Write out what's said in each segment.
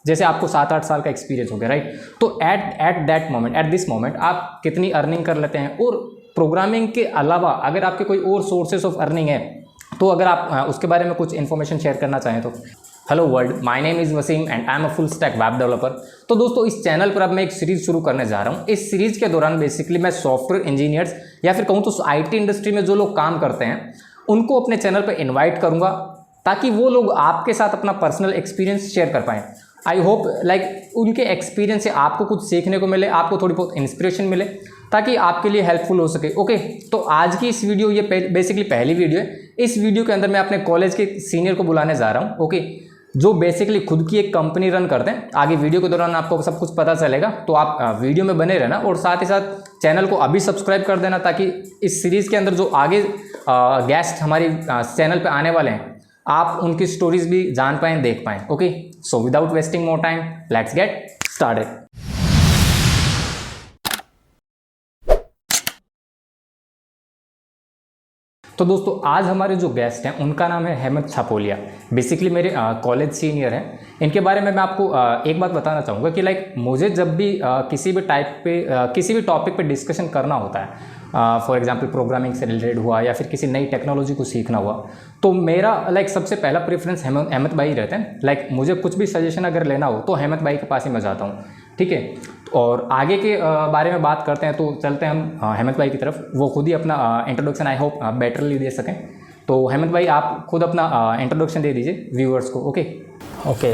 जैसे आपको 7-8 साल का एक्सपीरियंस हो गया, राइट। तो एट दिस मोमेंट आप कितनी अर्निंग कर लेते हैं, और प्रोग्रामिंग के अलावा अगर आपके कोई और सोर्सेस ऑफ अर्निंग है तो अगर आप उसके बारे में कुछ इन्फॉर्मेशन शेयर करना चाहें तो। Hello world, my name is Wasim and I am a full stack web developer. तो दोस्तों, इस चैनल पर अब मैं एक सीरीज़ शुरू करने जा रहा हूँ। इस सीरीज़ के दौरान बेसिकली मैं सॉफ्टवेयर इंजीनियर्स या फिर कहूँ तो आईटी इंडस्ट्री में जो लोग काम करते हैं उनको अपने चैनल पर इन्वाइट करूँगा, ताकि वो लोग आपके साथ अपना पर्सनल एक्सपीरियंस शेयर कर पाएँ। आई होप लाइक उनके एक्सपीरियंस से आपको कुछ सीखने को मिले, आपको थोड़ी बहुत इंस्पिरेशन मिले, ताकि आपके लिए हेल्पफुल हो सके। ओके, तो आज की इस वीडियो, ये बेसिकली पहली वीडियो है। इस वीडियो के अंदर मैं अपने कॉलेज के सीनियर को बुलाने जा रहा हूँ, ओके, जो बेसिकली खुद की एक कंपनी रन करते हैं। आगे वीडियो के दौरान आपको सब कुछ पता चलेगा, तो आप वीडियो में बने रहना, और साथ ही साथ चैनल को अभी सब्सक्राइब कर देना, ताकि इस सीरीज़ के अंदर जो आगे गेस्ट हमारी चैनल पे आने वाले हैं, आप उनकी स्टोरीज भी जान पाएँ, देख पाएँ। Okay, so without wasting more time, let's get started. तो दोस्तों, आज हमारे जो गेस्ट हैं उनका नाम है हेमंत छापोलिया। बेसिकली मेरे कॉलेज सीनियर हैं। इनके बारे में मैं आपको एक बात बताना चाहूँगा कि लाइक मुझे जब भी किसी भी टॉपिक पे डिस्कशन करना होता है, फॉर एग्जांपल प्रोग्रामिंग से रिलेटेड हुआ या फिर किसी नई टेक्नोलॉजी को सीखना हुआ, तो मेरा लाइक सबसे पहला प्रेफरेंस हेमंत भाई रहते हैं। लाइक मुझे कुछ भी सजेशन अगर लेना हो तो हेमंत भाई के पास ही मैं जाता हूँ, ठीक है। और आगे के बारे में बात करते हैं, तो चलते हैं हम हेमंत भाई की तरफ। वो खुद ही अपना इंट्रोडक्शन आई होप बेटरली दे सकें। तो हेमंत भाई, आप खुद अपना इंट्रोडक्शन दे दीजिए व्यूअर्स को। Okay okay,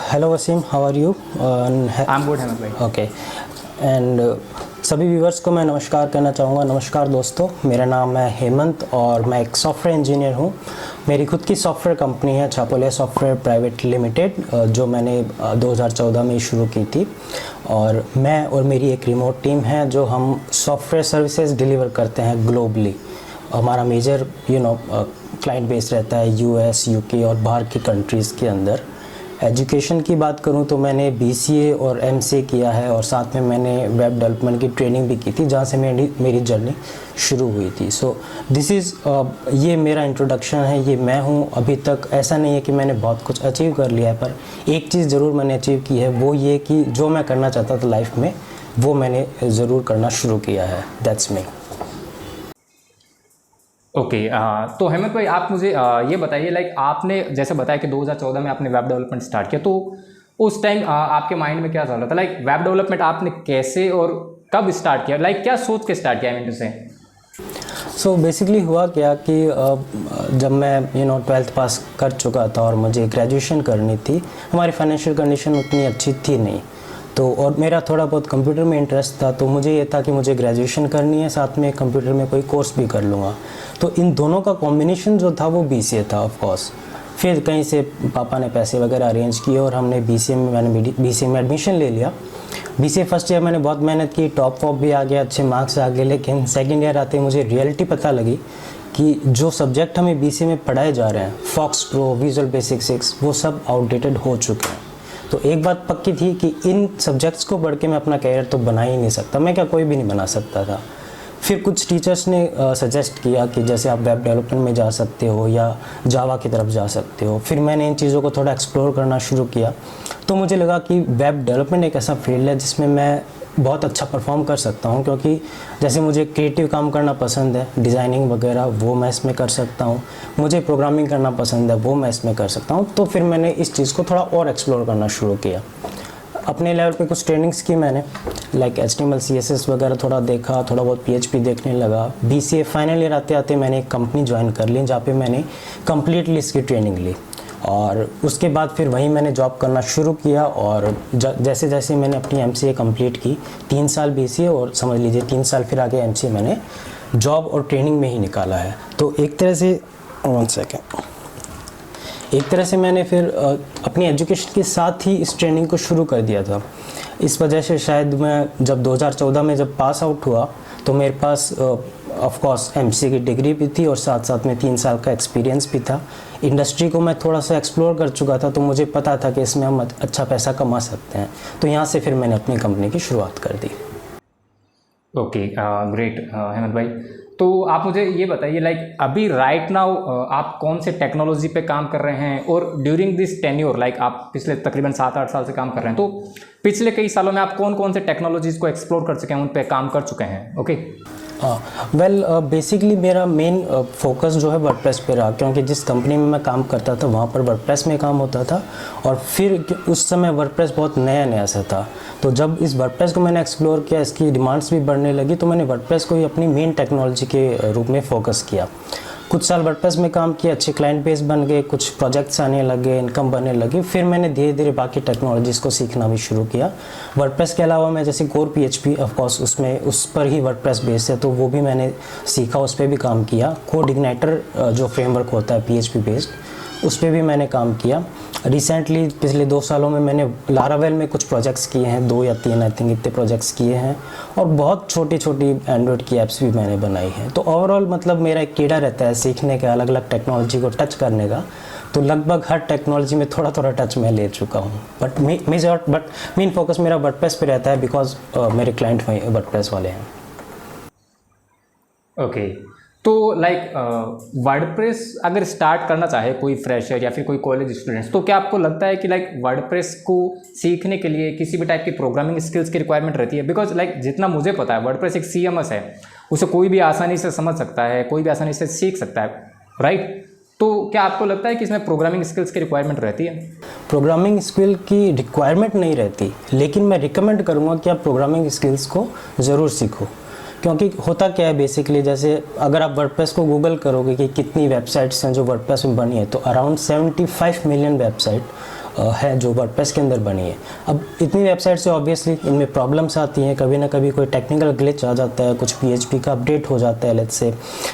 hello Wasim, how are you? I am good Hemant भाई। ओके, एंड सभी व्यूअर्स को मैं नमस्कार कहना चाहूँगा। नमस्कार दोस्तों, मेरा नाम है हेमंत और मैं एक सॉफ्टवेयर इंजीनियर हूँ। मेरी खुद की सॉफ्टवेयर कंपनी है छापोलिया सॉफ्टवेयर प्राइवेट लिमिटेड, जो मैंने 2014 में शुरू की थी। और मैं और मेरी एक रिमोट टीम है जो हम सॉफ्टवेयर सर्विसेज डिलीवर करते हैं ग्लोबली। हमारा मेजर क्लाइंट बेस रहता है यूएस, यूके और बाहर की कंट्रीज़ के अंदर। एजुकेशन की बात करूं तो मैंने बीसीए और एमसीए किया है, और साथ में मैंने वेब डेवलपमेंट की ट्रेनिंग भी की थी, जहां से मेरी जर्नी शुरू हुई थी। सो दिस इज़ ये मेरा इंट्रोडक्शन है, ये मैं हूं। अभी तक ऐसा नहीं है कि मैंने बहुत कुछ अचीव कर लिया है, पर एक चीज़ ज़रूर मैंने अचीव की है, वो ये कि जो मैं करना चाहता था लाइफ में, वो मैंने ज़रूर करना शुरू किया है। That's me. ओके, तो हेमंत भाई, आप मुझे ये बताइए, लाइक आपने जैसे बताया कि 2014 में आपने वेब डेवलपमेंट स्टार्ट किया, तो उस टाइम आपके माइंड में क्या चल रहा था? लाइक वेब डेवलपमेंट आपने कैसे और कब स्टार्ट किया? लाइक क्या सोच के स्टार्ट किया आई मीन टू से? सो बेसिकली हुआ क्या कि जब मैं 12th पास कर चुका था और मुझे ग्रेजुएशन करनी थी, हमारी फाइनेंशियल कंडीशन उतनी अच्छी थी नहीं, तो और मेरा थोड़ा बहुत कंप्यूटर में इंटरेस्ट था, तो मुझे ये था कि मुझे ग्रेजुएशन करनी है, साथ में कंप्यूटर में कोई कोर्स भी कर लूँगा। तो इन दोनों का कॉम्बिनेशन जो था वो बीसीए था ऑफ कोर्स। फिर कहीं से पापा ने पैसे वगैरह अरेंज किए और मैंने बीसीए में एडमिशन ले लिया। बीसीए फर्स्ट ईयर मैंने बहुत मेहनत की, टॉप वॉप भी आ गया, अच्छे मार्क्स आ गए, लेकिन सेकेंड ईयर आते ही मुझे रियलिटी पता लगी कि जो सब्जेक्ट हमें बीसीए में पढ़ाए जा रहे हैं, फॉक्स प्रो, विजुअल बेसिक 6, वो सब आउटडेटेड हो चुके हैं। तो एक बात पक्की थी कि इन सब्जेक्ट्स को पढ़ के मैं अपना कैरियर तो बना ही नहीं सकता, मैं क्या कोई भी नहीं बना सकता था। फिर कुछ टीचर्स ने सजेस्ट किया कि जैसे आप वेब डेवलपमेंट में जा सकते हो या जावा की तरफ जा सकते हो। फिर मैंने इन चीज़ों को थोड़ा एक्सप्लोर करना शुरू किया, तो मुझे लगा कि वेब डेवलपमेंट एक ऐसा फील्ड है जिसमें मैं बहुत अच्छा परफॉर्म कर सकता हूं, क्योंकि जैसे मुझे क्रिएटिव काम करना पसंद है, डिज़ाइनिंग वगैरह वो मैं इसमें कर सकता हूं, मुझे प्रोग्रामिंग करना पसंद है, वो मैं इसमें कर सकता हूं। तो फिर मैंने इस चीज़ को थोड़ा और एक्सप्लोर करना शुरू किया। अपने लेवल पे कुछ ट्रेनिंग्स की मैंने, लाइक HTML CSS वगैरह थोड़ा देखा, थोड़ा बहुत PHP देखने लगा। बीसीए फाइनल ईयर आते आते मैंने एक कंपनी ज्वाइन कर ली, जहाँ पे मैंने कम्प्लीटली इसकी ट्रेनिंग ली, और उसके बाद फिर वहीं मैंने जॉब करना शुरू किया। और जैसे जैसे मैंने अपनी MCA कंप्लीट की, 3 साल बीसीए और समझ लीजिए 3 साल फिर आगे MCA मैंने जॉब और ट्रेनिंग में ही निकाला है। तो एक तरह से मैंने फिर अपनी एजुकेशन के साथ ही इस ट्रेनिंग को शुरू कर दिया था। इस वजह से शायद मैं जब 2014 में जब पास आउट हुआ, तो मेरे पास ऑफ कोर्स MCA की डिग्री भी थी और साथ साथ में 3 साल का एक्सपीरियंस भी था। इंडस्ट्री को मैं थोड़ा सा एक्सप्लोर कर चुका था, तो मुझे पता था कि इसमें हम अच्छा पैसा कमा सकते हैं। तो यहाँ से फिर मैंने अपनी कंपनी की शुरुआत कर दी। ओके, ग्रेट हेमंत भाई। तो आप मुझे ये बताइए लाइक अभी राइट नाउ आप कौन से टेक्नोलॉजी पे काम कर रहे हैं, और ड्यूरिंग दिस टेन्योर लाइक आप पिछले तकरीबन 7-8 साल से काम कर रहे हैं, तो पिछले कई सालों में आप कौन कौन से टेक्नोलॉजीज़ को एक्सप्लोर कर चुके हैं, उन पे काम कर चुके हैं? ओके वेल बेसिकली मेरा मेन फोकस जो है वर्डप्रेस पे रहा, क्योंकि जिस कंपनी में मैं काम करता था वहाँ पर वर्डप्रेस में काम होता था, और फिर उस समय वर्डप्रेस बहुत नया नया सा था। तो जब इस वर्डप्रेस को मैंने एक्सप्लोर किया, इसकी डिमांड्स भी बढ़ने लगी, तो मैंने वर्डप्रेस को ही अपनी मेन टेक्नोलॉजी के रूप में फ़ोकस किया। कुछ साल वर्डप्रेस में काम किया, अच्छे क्लाइंट बेस बन गए, कुछ प्रोजेक्ट्स आने लगे, इनकम बनने लगी। फिर मैंने धीरे धीरे बाकी टेक्नोलॉजीज़ को सीखना भी शुरू किया। वर्डप्रेस के अलावा मैं जैसे कोर PHP ऑफ कोर्स उसमें उस पर ही वर्डप्रेस बेस्ड है, तो वो भी मैंने सीखा, उस पर भी काम किया। कोड इग्नाइटर जो फ्रेमवर्क होता है PHP बेस्ड, उस पर भी मैंने काम किया। रिसेंटली पिछले 2 सालों में मैंने लारावेल में कुछ प्रोजेक्ट्स किए हैं, 2 या 3 आई थिंक इतने प्रोजेक्ट्स किए हैं, और बहुत छोटी छोटी एंड्रॉयड की ऐप्स भी मैंने बनाई हैं। तो ओवरऑल मतलब मेरा एक कीड़ा रहता है सीखने का, अलग अलग टेक्नोलॉजी को टच करने का। तो लगभग हर टेक्नोलॉजी में थोड़ा थोड़ा टच मैं ले चुका हूँ, बट मेन फोकस मेरा वर्डप्रेस पे रहता है, बिकॉज मेरे क्लाइंट वर्डप्रेस वाले हैं। ओके तो लाइक वर्डप्रेस अगर स्टार्ट करना चाहे कोई फ्रेशर या फिर कोई कॉलेज स्टूडेंट्स, तो क्या आपको लगता है कि लाइक वर्डप्रेस को सीखने के लिए किसी भी टाइप की प्रोग्रामिंग स्किल्स की रिक्वायरमेंट रहती है? बिकॉज लाइक जितना मुझे पता है वर्डप्रेस एक CMS है, उसे कोई भी आसानी से समझ सकता है, कोई भी आसानी से सीख सकता है, राइट? तो क्या आपको लगता है कि इसमें प्रोग्रामिंग स्किल्स की रिक्वायरमेंट रहती है? प्रोग्रामिंग स्किल की रिक्वायरमेंट नहीं रहती, लेकिन मैं रिकमेंड करूँगा कि आप प्रोग्रामिंग स्किल्स को ज़रूर सीखो। क्योंकि होता क्या है बेसिकली, जैसे अगर आप वर्डप्रेस को गूगल करोगे कि कितनी वेबसाइट्स हैं जो वर्डप्रेस में बनी है, तो अराउंड 75 मिलियन वेबसाइट है जो वर्डप्रेस के अंदर बनी है। अब इतनी वेबसाइट से ऑब्वियसली इनमें प्रॉब्लम्स आती हैं, कभी ना कभी कोई टेक्निकल ग्लिच आ जाता है, कुछ PHP का अपडेट हो जाता है लेट्स से,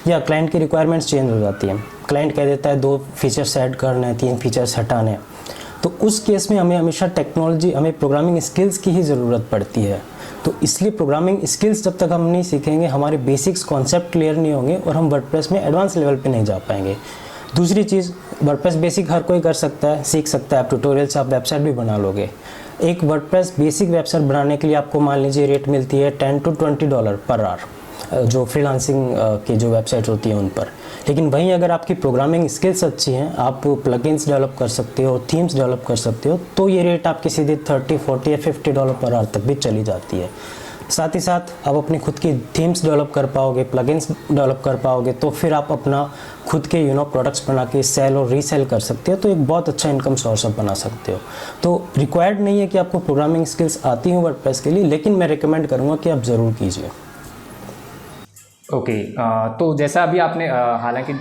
या क्लाइंट की रिक्वायरमेंट्स चेंज हो जाती हैं। क्लाइंट कह देता है 2 फीचर्स ऐड करने हैं, 3 फीचर्स हटाने हैं, तो उस केस में हमें हमेशा हमें प्रोग्रामिंग स्किल्स की ही ज़रूरत पड़ती है। तो इसलिए प्रोग्रामिंग स्किल्स जब तक हम नहीं सीखेंगे, हमारे बेसिक्स कॉन्सेप्ट क्लियर नहीं होंगे और हम वर्डप्रेस में एडवांस लेवल पे नहीं जा पाएंगे। दूसरी चीज़, वर्डप्रेस बेसिक हर कोई कर सकता है, सीख सकता है, आप ट्यूटोरियल से आप वेबसाइट भी बना लोगे। एक वर्डप्रेस बेसिक वेबसाइट बनाने के लिए आपको मान लीजिए रेट मिलती है $10 to $20 पर आवर, जो फ्रीलांसिंग की जो वेबसाइट होती है उन पर। लेकिन वहीं अगर आपकी प्रोग्रामिंग स्किल्स अच्छी हैं, आप प्लगइन्स डेवलप कर सकते हो, थीम्स डेवलप कर सकते हो, तो ये रेट आपकी सीधे $30, $40 या $50 पर आवर तक भी चली जाती है। साथ ही साथ आप अपनी खुद की थीम्स डेवलप कर पाओगे, प्लगइन्स डेवलप कर पाओगे, तो फिर आप अपना खुद के प्रोडक्ट्स बना के सेल और रीसेल कर सकते हो, तो एक बहुत अच्छा इनकम सोर्स आप बना सकते हो। तो रिक्वायर्ड नहीं है कि आपको प्रोग्रामिंग स्किल्स आती हो वर्डप्रेस के लिए, लेकिन मैं रिकमेंड करूँगा कि आप ज़रूर कीजिए। ओके तो जैसा अभी आपने हालांकि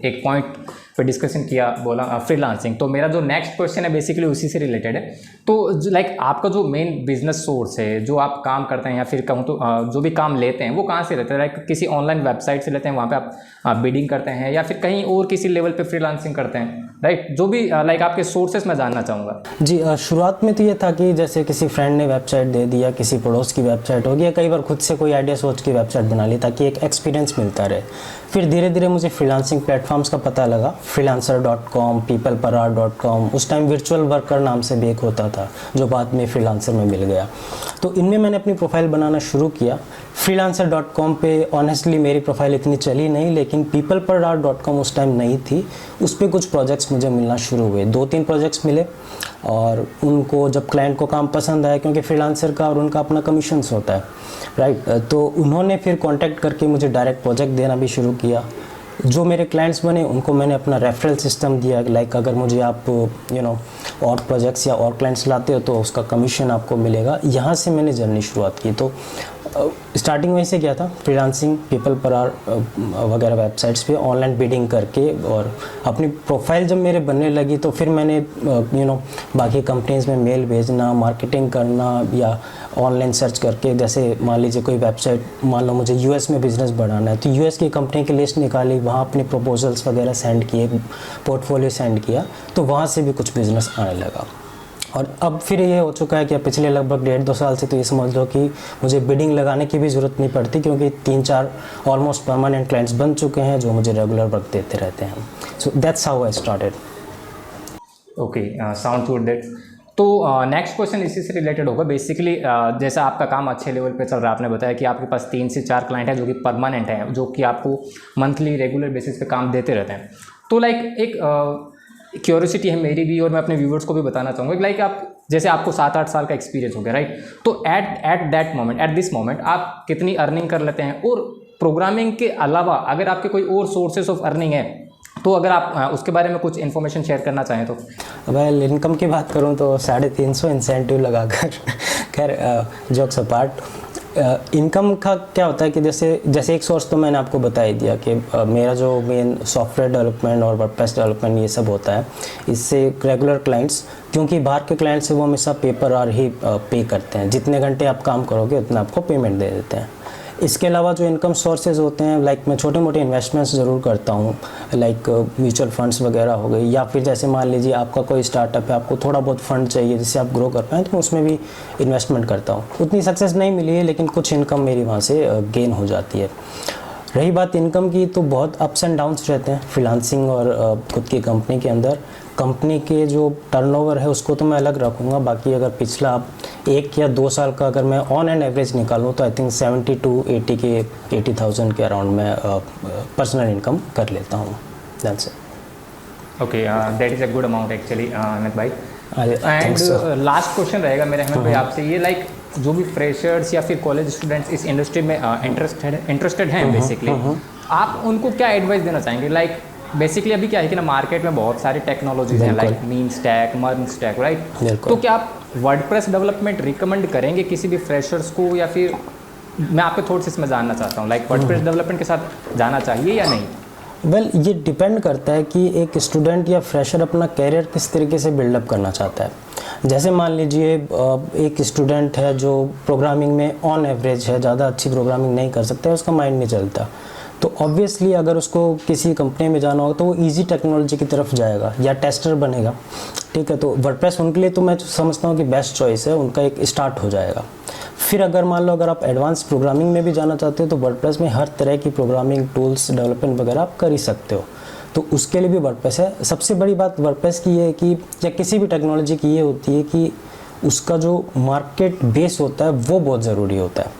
एक पॉइंट पे डिस्कशन किया, बोला फ्रीलांसिंग, तो मेरा जो नेक्स्ट क्वेश्चन है बेसिकली उसी से रिलेटेड है। तो लाइक आपका जो मेन बिजनेस सोर्स है, जो आप काम करते हैं या फिर कहूँ तो जो भी काम लेते हैं वो कहाँ से लेते हैं? लाइक किसी ऑनलाइन वेबसाइट से लेते हैं, वहाँ पे आप बिडिंग करते हैं, या फिर कहीं और किसी लेवल पे फ्रीलांसिंग करते हैं, राइट? जो भी लाइक आपके सोर्सेस मैं जानना चाहूँगा। जी, शुरुआत में तो ये था कि जैसे किसी फ्रेंड ने वेबसाइट दे दिया, किसी पड़ोस की वेबसाइट हो गया, कई बार खुद से कोई आइडिया सोच के वेबसाइट बना ली ताकि एक एक्सपीरियंस मिलता रहे। फिर धीरे धीरे मुझे फ्रीलांसिंग प्लेटफॉर्म्स का पता लगा, freelancer.com, peopleperhour.com, उस टाइम वर्चुअल वर्कर नाम से भी एक होता था जो बाद में फ्रीलांसर में मिल गया। तो इनमें मैंने अपनी प्रोफाइल बनाना शुरू किया। freelancer.com पे ऑनेस्टली मेरी प्रोफाइल इतनी चली नहीं, लेकिन peopleperhour.com उस टाइम नहीं थी, उस पर कुछ प्रोजेक्ट्स मुझे मिलना शुरू हुए। 2-3 प्रोजेक्ट्स मिले और उनको जब क्लाइंट को काम पसंद आया, क्योंकि फ्रीलांसर का और उनका अपना कमीशंस होता है, राइट, तो उन्होंने फिर कांटेक्ट करके मुझे डायरेक्ट प्रोजेक्ट देना भी शुरू किया। जो मेरे क्लाइंट्स बने उनको मैंने अपना रेफरल सिस्टम दिया, लाइक अगर मुझे आप और प्रोजेक्ट्स या और क्लाइंट्स लाते हो तो उसका कमीशन आपको मिलेगा। यहाँ से मैंने जर्नी शुरुआत की। तो स्टार्टिंग वहीं से किया था, फ्रीलांसिंग, पीपल पर आवर वगैरह वेबसाइट्स पे ऑनलाइन बिडिंग करके, और अपनी प्रोफाइल जब मेरे बनने लगी तो फिर मैंने बाकी कंपनीज में मेल भेजना, मार्केटिंग करना, या ऑनलाइन सर्च करके, जैसे मान लीजिए कोई वेबसाइट, मान लो मुझे US में बिज़नेस बढ़ाना है तो US की कंपनी की लिस्ट निकाली, वहाँ अपने प्रपोजल्स वगैरह सेंड किए, पोर्टफोलियो सेंड किया, तो वहाँ से भी कुछ बिज़नेस आने लगा। और अब फिर ये हो चुका है कि पिछले लगभग 1.5-2 साल से तो ये समझ लो कि मुझे बिडिंग लगाने की भी ज़रूरत नहीं पड़ती, क्योंकि 3-4 ऑलमोस्ट परमानेंट क्लाइंट्स बन चुके हैं जो मुझे रेगुलर वर्क देते रहते हैं। So that's how I started. Okay, sound good that. तो नेक्स्ट क्वेश्चन इसी से रिलेटेड होगा बेसिकली। जैसा आपका काम अच्छे लेवल पे चल रहा है, आपने बताया कि आपके पास 3 से 4 क्लाइंट हैं जो कि परमानेंट हैं, जो कि आपको मंथली रेगुलर बेसिस पे काम देते रहते हैं। तो लाइक एक क्यूरियोसिटी है मेरी भी और मैं अपने व्यूवर्स को भी बताना चाहूँगा कि लाइक आप जैसे आपको 7-8 साल का एक्सपीरियंस हो गया, राइट? तो at that moment, at this moment आप कितनी अर्निंग कर लेते हैं? और प्रोग्रामिंग के अलावा अगर आपके कोई और सोर्सेस ऑफ अर्निंग है तो अगर आप उसके बारे में कुछ इन्फॉर्मेशन शेयर करना चाहें तो। वेल, इनकम की बात करूं तो 350 इंसेंटिव लगाकर खैर जोक्स अपार्ट, इनकम का क्या होता है कि जैसे एक सोर्स तो मैंने आपको बता ही दिया कि मेरा जो मेन सॉफ्टवेयर डेवलपमेंट और वर्डप्रेस डेवलपमेंट ये सब होता है। इससे रेगुलर क्लाइंट्स, क्योंकि बाहर के क्लाइंट्स से वो हमेशा पेपर और ही पे करते हैं, जितने घंटे आप काम करोगे उतना आपको पेमेंट दे देते हैं। इसके अलावा जो इनकम सोर्सेज होते हैं, लाइक मैं छोटे मोटे इन्वेस्टमेंट्स ज़रूर करता हूँ, लाइक म्यूचुअल फंड्स वगैरह हो गए, या फिर जैसे मान लीजिए आपका कोई स्टार्टअप है, आपको थोड़ा बहुत फंड चाहिए जिससे आप ग्रो कर पाएँ, तो उसमें भी इन्वेस्टमेंट करता हूँ। उतनी सक्सेस नहीं मिली है लेकिन कुछ इनकम मेरी वहाँ से गेन हो जाती है। रही बात इनकम की, तो बहुत अप्स एंड डाउन्स रहते हैं फ्रीलांसिंग और खुद की कंपनी के अंदर। कंपनी के जो टर्नओवर है उसको तो मैं अलग रखूँगा, बाकी अगर पिछला 1 या 2 साल का अगर मैं ऑन एंड एवरेज निकालूँ तो आई थिंक 70 to 80,000 के अराउंड मैं पर्सनल इनकम कर लेता हूँ। That's it. Okay, that is a good amount actually Ahmed भाई। एंड लास्ट क्वेश्चन रहेगा मेरे अहमद भाई आपसे, ये लाइक जो भी फ्रेशर्स या फिर कॉलेज स्टूडेंट्स इस इंडस्ट्री में इंटरेस्टेड हैं बेसिकली, आप उनको क्या एडवाइस देना चाहेंगे? लाइक बेसिकली अभी क्या है कि ना मार्केट में बहुत सारी टेक्नोलॉजीज हैं, like mean stack, MERN stack, right? तो क्या आप वर्डप्रेस डेवलपमेंट रिकमेंड करेंगे किसी भी फ्रेशर्स को, या फिर मैं आपके थॉट्स इसमें जानना चाहता हूँ, लाइक वर्डप्रेस डेवलपमेंट के साथ जाना चाहिए या नहीं? वेल, ये डिपेंड करता है कि एक स्टूडेंट या फ्रेशर अपना कैरियर किस तरीके से बिल्डअप करना चाहता है। जैसे मान लीजिए एक स्टूडेंट है जो प्रोग्रामिंग में ऑन एवरेज है, ज़्यादा अच्छी प्रोग्रामिंग नहीं कर सकता है, उसका माइंड नहीं चलता, तो ऑब्वियसली अगर उसको किसी कंपनी में जाना होगा तो वो इजी टेक्नोलॉजी की तरफ जाएगा या टेस्टर बनेगा, ठीक है? तो वर्डप्रेस उनके लिए तो मैं समझता हूँ कि बेस्ट चॉइस है, उनका एक स्टार्ट हो जाएगा। फिर अगर मान लो अगर आप एडवांस प्रोग्रामिंग में भी जाना चाहते हो तो वर्डप्रेस में हर तरह की प्रोग्रामिंग टूल्स डेवलपमेंट वगैरह आप कर ही सकते हो, तो उसके लिए भी वर्डप्रेस है। सबसे बड़ी बात वर्डप्रेस की ये है कि, या किसी भी टेक्नोलॉजी की ये होती है कि उसका जो मार्केट बेस होता है वो बहुत ज़रूरी होता है।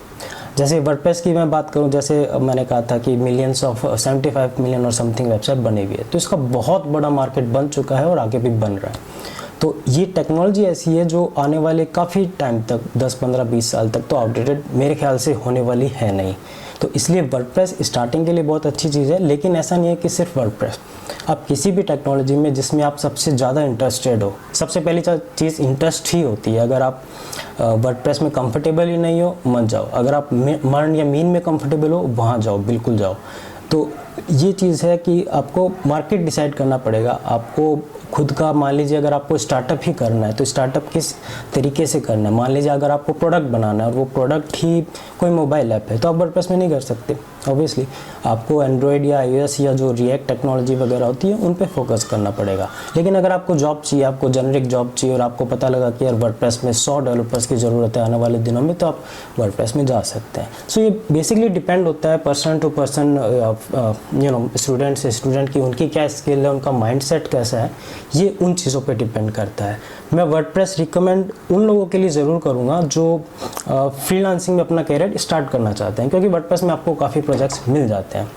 जैसे वर्डप्रेस की मैं बात करूं, जैसे मैंने कहा था कि मिलियंस ऑफ 75 मिलियन और समथिंग वेबसाइट बनी हुई है, तो इसका बहुत बड़ा मार्केट बन चुका है और आगे भी बन रहा है। तो ये टेक्नोलॉजी ऐसी है जो आने वाले काफ़ी टाइम तक 10, 15, 20 साल तक तो आउटडेटेड मेरे ख्याल से होने वाली है नहीं। तो इसलिए वर्डप्रेस स्टार्टिंग के लिए बहुत अच्छी चीज़ है, लेकिन ऐसा नहीं है कि सिर्फ वर्डप्रेस, आप किसी भी टेक्नोलॉजी में जिसमें आप सबसे ज़्यादा इंटरेस्टेड हो, सबसे पहली चीज़ इंटरेस्ट ही होती है। अगर आप वर्डप्रेस में कंफर्टेबल ही नहीं हो, मत जाओ। अगर आप मर्न या मीन में कंफर्टेबल हो, वहाँ जाओ, बिल्कुल जाओ। तो ये चीज़ है कि आपको मार्केट डिसाइड करना पड़ेगा। आपको खुद का, मान लीजिए अगर आपको स्टार्टअप ही करना है तो स्टार्टअप किस तरीके से करना है। मान लीजिए अगर आपको प्रोडक्ट बनाना है और वो प्रोडक्ट ही कोई मोबाइल ऐप है तो आप वर्डप्रेस में नहीं कर सकते, ऑब्वियसली आपको एंड्रॉयड या iOS या जो रिएक्ट टेक्नोलॉजी वगैरह होती है उन पे फोकस करना पड़ेगा। लेकिन अगर आपको जॉब चाहिए, आपको जेनरिक जॉब चाहिए और आपको पता लगा कि यार वर्डप्रेस में 100 डेवलपर्स की ज़रूरत है आने वाले दिनों में, तो आप वर्डप्रेस में जा सकते हैं। सो ये बेसिकली डिपेंड होता है पर्सन टू पर्सन, स्टूडेंट से स्टूडेंट की, उनकी क्या स्किल है, उनका माइंडसेट कैसा है, ये उन चीज़ों पे डिपेंड करता है। मैं वर्डप्रेस रिकमेंड उन लोगों के लिए ज़रूर करूँगा जो फ्रीलांसिंग में अपना कैरियर स्टार्ट करना चाहते हैं, क्योंकि वर्डप्रेस में आपको काफ़ी प्रोजेक्ट्स मिल जाते हैं।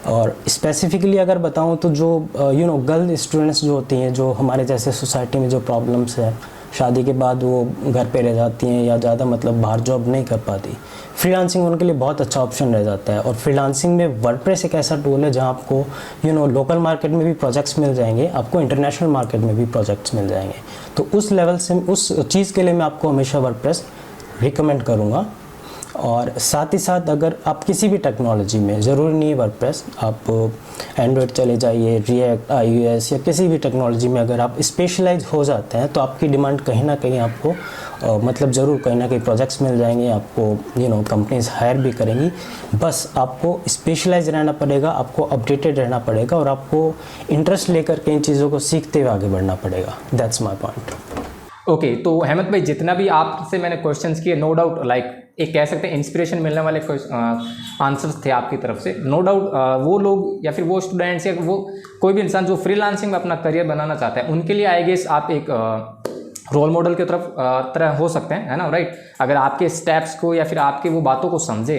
और स्पेसिफिकली अगर बताऊँ तो जो गर्ल स्टूडेंट्स जो होती हैं, जो हमारे जैसे सोसाइटी में जो प्रॉब्लम्स है, शादी के बाद वो घर पे रह जाती हैं या ज़्यादा मतलब बाहर जॉब नहीं कर पाती, फ्रीलांसिंग उनके लिए बहुत अच्छा ऑप्शन रह जाता है। और फ्रीलांसिंग में वर्डप्रेस एक ऐसा टूल है जहां आपको लोकल मार्केट में भी प्रोजेक्ट्स मिल जाएंगे, आपको इंटरनेशनल मार्केट में भी प्रोजेक्ट्स मिल जाएंगे। तो उस लेवल से, उस चीज़ के लिए मैं आपको हमेशा वर्डप्रेस रिकमेंड करूँगा। और साथ ही साथ अगर आप किसी भी टेक्नोलॉजी में, ज़रूरी नहीं है वर्डप्रेस, आप एंड्रॉयड चले जाइए, रिएक्ट, iOS या किसी भी टेक्नोलॉजी में अगर आप स्पेशलाइज हो जाते हैं तो आपकी डिमांड कहीं ना कहीं आपको मतलब ज़रूर कहीं ना कहीं प्रोजेक्ट्स मिल जाएंगे, आपको कंपनीज हायर भी करेंगी। बस आपको स्पेशलाइज रहना पड़ेगा, आपको अपडेटेड रहना पड़ेगा और आपको इंटरेस्ट लेकर कई चीज़ों को सीखते हुए आगे बढ़ना पड़ेगा। That's my point. ओके, तो अहमद भाई जितना भी आपसे मैंने क्वेश्चंस किए, नो डाउट लाइक एक कह सकते हैं इंस्पिरेशन मिलने वाले आंसर्स थे आपकी तरफ से। नो डाउट वो लोग या फिर वो स्टूडेंट्स या वो कोई भी इंसान जो फ्रीलांसिंग में अपना करियर बनाना चाहता है, उनके लिए आई गेस आप एक रोल मॉडल की तरह हो सकते हैं, है ना, राइट। अगर आपके स्टेप्स को या फिर आपके वो बातों को समझे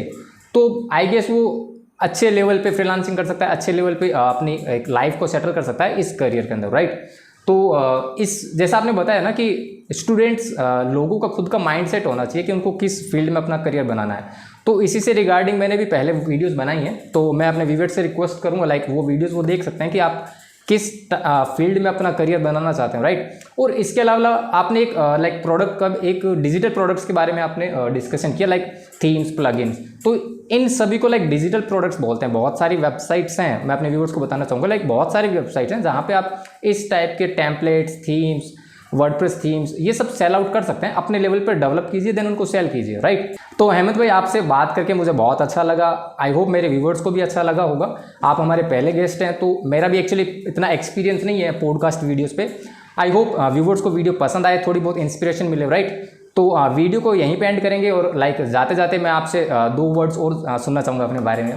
तो आई गेस वो अच्छे लेवल पे फ्रीलांसिंग कर सकता है, अच्छे लेवल पे अपनी एक लाइफ को सेटल कर सकता है इस करियर के अंदर, राइट। तो इस जैसा आपने बताया ना कि स्टूडेंट्स लोगों का खुद का माइंडसेट होना चाहिए कि उनको किस फील्ड में अपना करियर बनाना है। तो इसी से रिगार्डिंग मैंने भी पहले वीडियोस बनाई हैं, तो मैं अपने व्यूअर्स से रिक्वेस्ट करूंगा लाइक वो वीडियोस वो देख सकते हैं कि आप किस फील्ड में अपना करियर बनाना चाहते हैं, राइट। और इसके अलावा आपने एक लाइक प्रोडक्ट का एक डिजिटल प्रोडक्ट्स के बारे में आपने डिस्कशन किया, लाइक थीम्स, प्लगइन्स। तो इन सभी को लाइक डिजिटल प्रोडक्ट्स बोलते हैं। बहुत सारी वेबसाइट्स हैं, मैं अपने व्यूअर्स को बताना चाहूँगा, लाइक बहुत सारी वेबसाइट्स हैं जहाँ पे आप इस टाइप के टेम्पलेट्स, थीम्स, वर्डप्रेस थीम्स ये सब सेल आउट कर सकते हैं। अपने लेवल पर डेवलप कीजिए, देन उनको सेल कीजिए, राइट। तो अहमद भाई आपसे बात करके मुझे बहुत अच्छा लगा। आई होप मेरे व्यूवर्स को भी अच्छा लगा होगा। आप हमारे पहले गेस्ट हैं, तो मेरा भी एक्चुअली इतना एक्सपीरियंस नहीं है पॉडकास्ट वीडियोस पे। आई होप व्यूवर्स को वीडियो पसंद आए, थोड़ी बहुत इंस्पिरेशन मिले, राइट। तो वीडियो को यहीं पे एंड करेंगे और लाइक जाते जाते मैं आपसे 2 वर्ड्स और सुनना चाहूँगा अपने बारे में।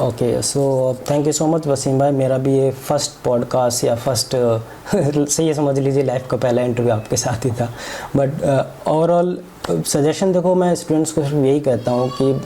Okay, so thank you so much Wasim भाई। मेरा भी ये फर्स्ट पॉडकास्ट या फर्स्ट सही है, समझ लीजिए लाइफ का पहला इंटरव्यू आपके साथ ही था। बट ओवरऑल सजेशन देखो, मैं स्टूडेंट्स को सिर्फ यही कहता हूँ कि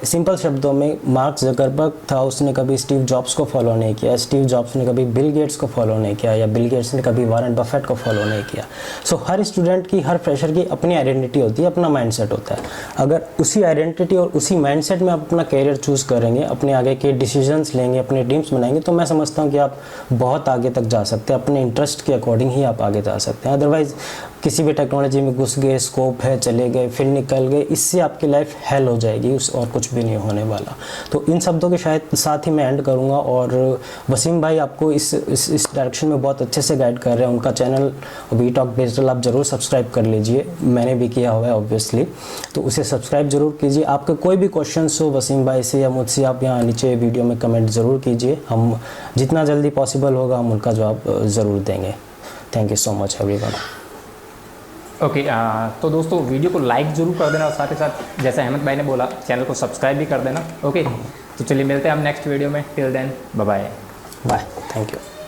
सिंपल शब्दों में मार्क ज़करबर्ग था, उसने कभी स्टीव जॉब्स को फॉलो नहीं किया, स्टीव जॉब्स ने कभी बिल गेट्स को फॉलो नहीं किया, या बिल गेट्स ने कभी वॉरेन बफेट को फॉलो नहीं किया। सो हर स्टूडेंट की, हर फ्रेशर की अपनी आइडेंटिटी होती है, अपना माइंडसेट होता है। अगर उसी आइडेंटिटी और उसी माइंडसेट में आप अपना कैरियर चूज़ करेंगे, अपने आगे के डिसीजंस लेंगे, अपने ड्रीम्स बनाएंगे, तो मैं समझता हूँ कि आप बहुत आगे तक जा सकते हैं। अपने इंटरेस्ट के अकॉर्डिंग ही आप आगे जा सकते हैं। अदरवाइज़ किसी भी टेक्नोलॉजी में घुस गए, स्कोप है, चले गए, फिर निकल गए, इससे आपकी लाइफ हेल हो जाएगी, और कुछ भी नहीं होने वाला। तो इन शब्दों के शायद साथ ही मैं एंड करूंगा। और वसीम भाई आपको इस डायरेक्शन में बहुत अच्छे से गाइड कर रहे हैं। उनका चैनल वी टॉक डिजिटल आप ज़रूर सब्सक्राइब कर लीजिए, मैंने भी किया हुआ है ऑब्वियसली, तो उसे सब्सक्राइब जरूर कीजिए। आपके कोई भी क्वेश्चंस हो वसीम भाई से या मुझसे, आप यहाँ नीचे वीडियो में कमेंट ज़रूर कीजिए। हम जितना जल्दी पॉसिबल होगा हम उनका जवाब ज़रूर देंगे। Thank you so much everyone. Okay, तो दोस्तों वीडियो को लाइक ज़रूर कर देना और साथ ही साथ जैसे अहमद भाई ने बोला चैनल को सब्सक्राइब भी कर देना। ओके, तो चलिए मिलते हैं हम नेक्स्ट वीडियो में। Till then bye bye. Bye, thank you.